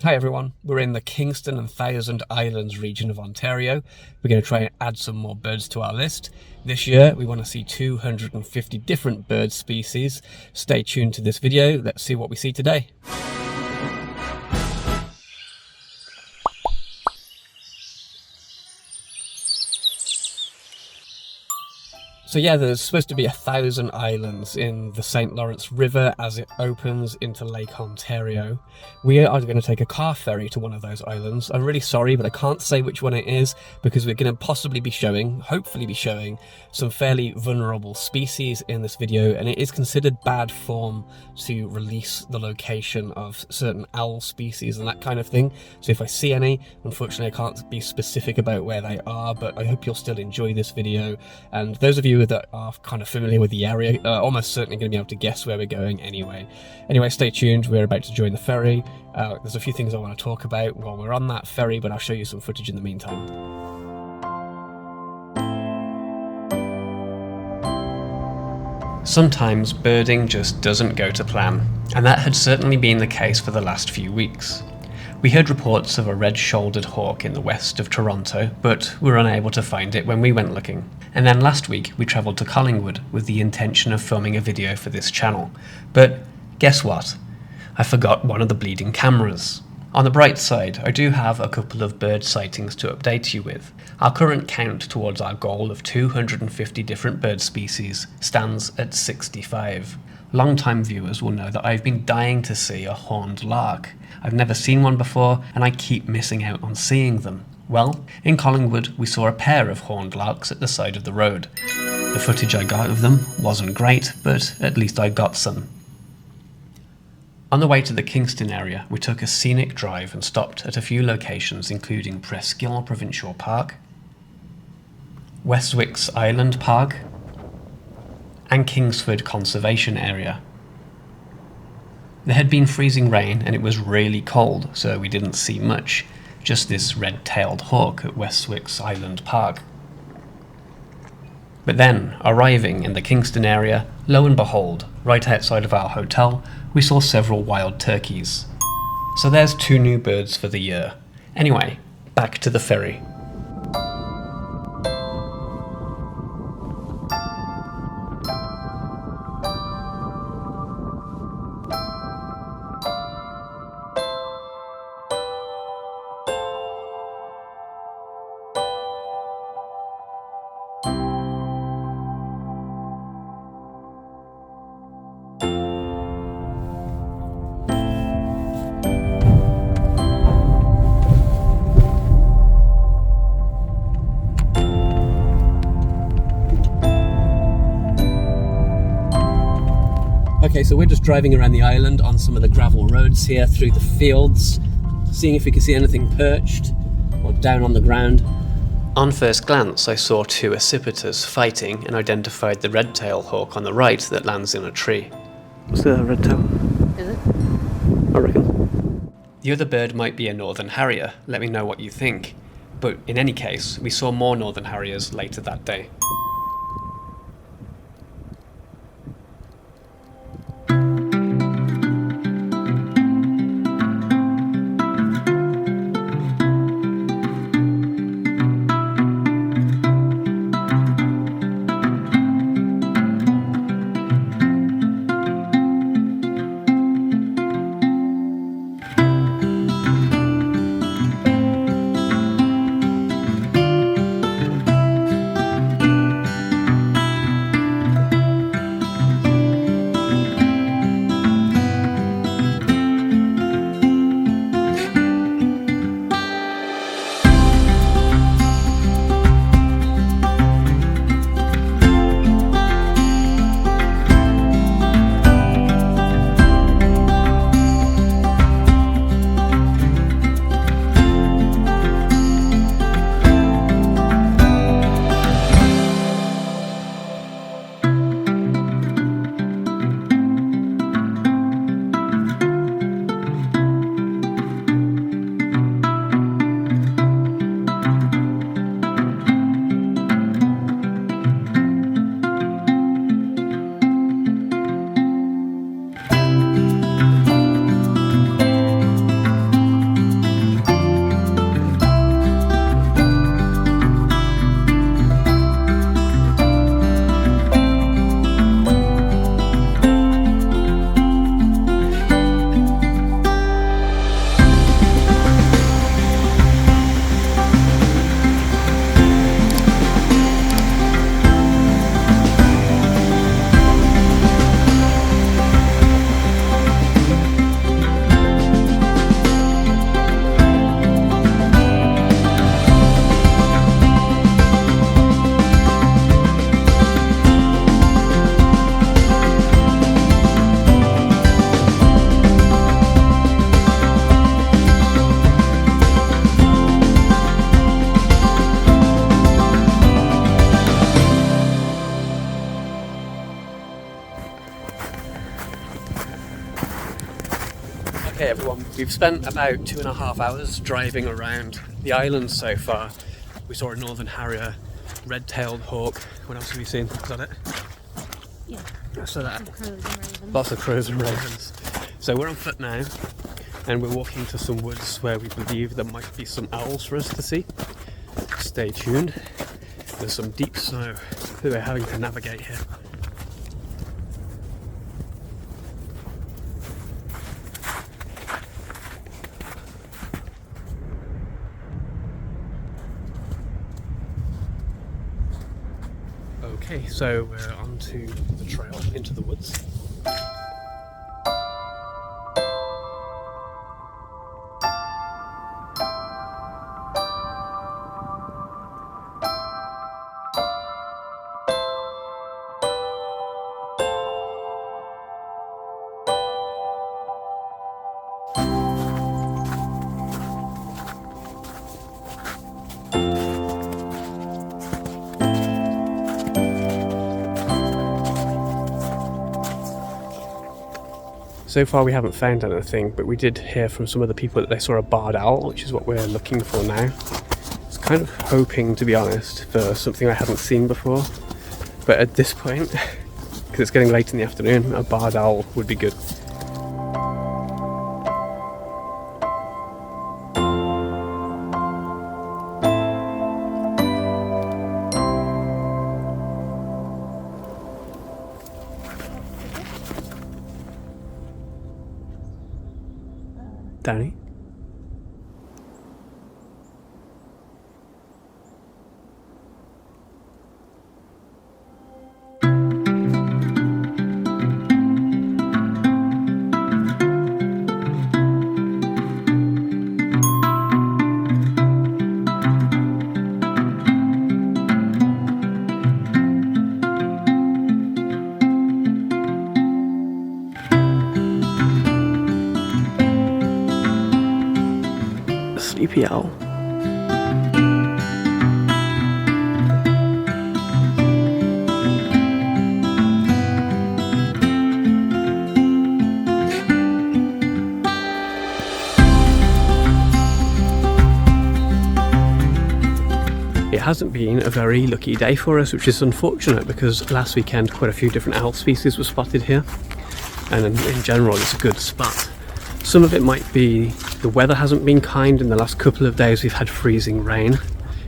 Hi everyone, we're in the Kingston and Thousand Islands region of Ontario. We're going to try and add some more birds to our list. This year we want to see 250 different bird species. Stay tuned to this video, let's see what we see today. So yeah, there's supposed to be 1,000 islands in the St. Lawrence River as it opens into Lake Ontario. We are going to take a car ferry to one of those islands. I'm really sorry, but I can't say which one it is because we're going to hopefully be showing some fairly vulnerable species in this video, and it is considered bad form to release the location of certain owl species and that kind of thing. So if I see any, unfortunately I can't be specific about where they are, but I hope you'll still enjoy this video. And those of you that are kind of familiar with the area are almost certainly going to be able to guess where we're going anyway. Anyway, stay tuned, we're about to join the ferry. There's a few things I want to talk about while we're on that ferry, but I'll show you some footage in the meantime. Sometimes birding just doesn't go to plan, and that had certainly been the case for the last few weeks. We heard reports of a red-shouldered hawk in the west of Toronto, but were unable to find it when we went looking. And then last week we travelled to Collingwood with the intention of filming a video for this channel. But guess what? I forgot one of the bleeding cameras. On the bright side, I do have a couple of bird sightings to update you with. Our current count towards our goal of 250 different bird species stands at 65. Long-time viewers will know that I've been dying to see a horned lark. I've never seen one before, and I keep missing out on seeing them. Well, in Collingwood we saw a pair of horned larks at the side of the road. The footage I got of them wasn't great, but at least I got some. On the way to the Kingston area, we took a scenic drive and stopped at a few locations including Presqu'Île Provincial Park, Westwick's Island Park, and Kingsford Conservation Area. There had been freezing rain and it was really cold, so we didn't see much, just this red-tailed hawk at Westwick's Island Park. But then, arriving in the Kingston area, lo and behold, right outside of our hotel, we saw several wild turkeys. So there's 2 new birds for the year. Anyway, back to the ferry. Okay, so we're just driving around the island on some of the gravel roads here through the fields, seeing if we can see anything perched or down on the ground. On first glance, I saw 2 accipiters fighting and identified the red-tailed hawk on the right that lands in a tree. What's the red tail? Is it? I reckon. The other bird might be a northern harrier, let me know what you think. But in any case, we saw more northern harriers later that day. We've spent about 2.5 hours driving around the island so far. We saw a northern harrier, red-tailed hawk. What else have we seen? Is that it? Yeah. So that. Some crows and ravens. Lots of crows and ravens. So we're on foot now, and we're walking to some woods where we believe there might be some owls for us to see. Stay tuned. There's some deep snow that we're having to navigate here. Okay, so we're onto the trail into the woods. So far we haven't found anything, but we did hear from some of the people that they saw a barred owl, which is what we're looking for now. I was kind of hoping, to be honest, for something I hadn't seen before, but at this point, because it's getting late in the afternoon, a barred owl would be good. Danny? Sleepy owl. It hasn't been a very lucky day for us, which is unfortunate because last weekend quite a few different owl species were spotted here, and in general it's a good spot. Some of it might be the weather hasn't been kind. In the last couple of days we've had freezing rain.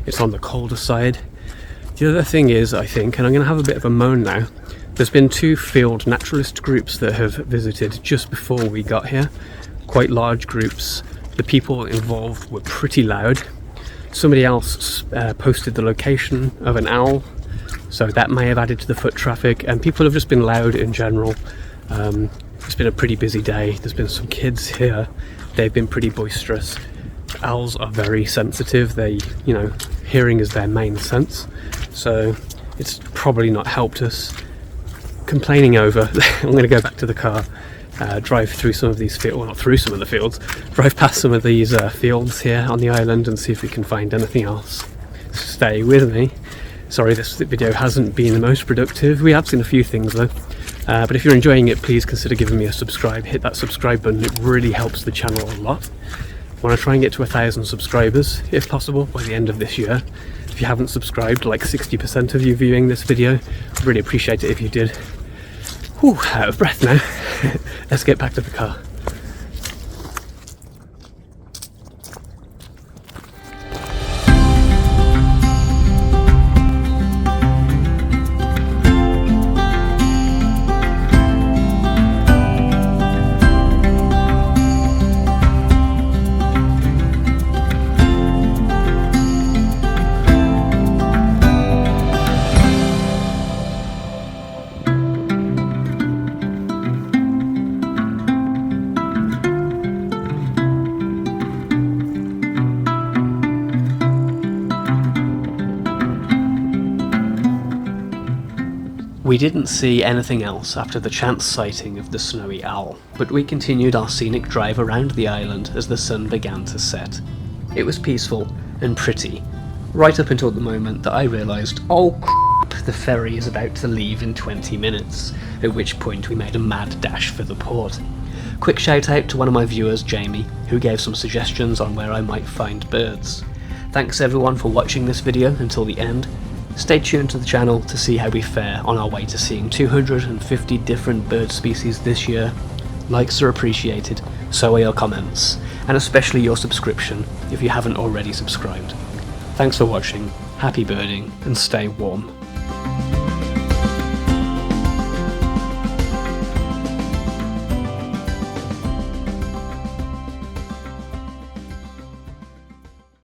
It's on the colder side. The other thing is, I think, and I'm going to have a bit of a moan now, there's been 2 field naturalist groups that have visited just before we got here. Quite large groups. The people involved were pretty loud. Somebody else posted the location of an owl, so that may have added to the foot traffic, and people have just been loud in general. It's been a pretty busy day. There's been some kids here. They've been pretty boisterous. Owls are very sensitive. Hearing is their main sense. So it's probably not helped us. Complaining over, I'm going to go back to the car, drive through some of these fields, well, not through some of the fields, drive past some of these fields here on the island and see if we can find anything else. Stay with me. Sorry, this video hasn't been the most productive. We have seen a few things though. But if you're enjoying it, please consider giving me a subscribe. Hit that subscribe button, it really helps the channel a lot. I want to try and get to 1,000 subscribers, if possible, by the end of this year. If you haven't subscribed, like 60% of you viewing this video, I'd really appreciate it if you did. Whew, out of breath now. Let's get back to the car. We didn't see anything else after the chance sighting of the snowy owl, but we continued our scenic drive around the island as the sun began to set. It was peaceful and pretty, right up until the moment that I realised, oh crap, the ferry is about to leave in 20 minutes, at which point we made a mad dash for the port. Quick shout out to one of my viewers, Jamie, who gave some suggestions on where I might find birds. Thanks everyone for watching this video until the end. Stay tuned to the channel to see how we fare on our way to seeing 250 different bird species this year. Likes are appreciated, so are your comments, and especially your subscription if you haven't already subscribed. Thanks for watching, happy birding, and stay warm.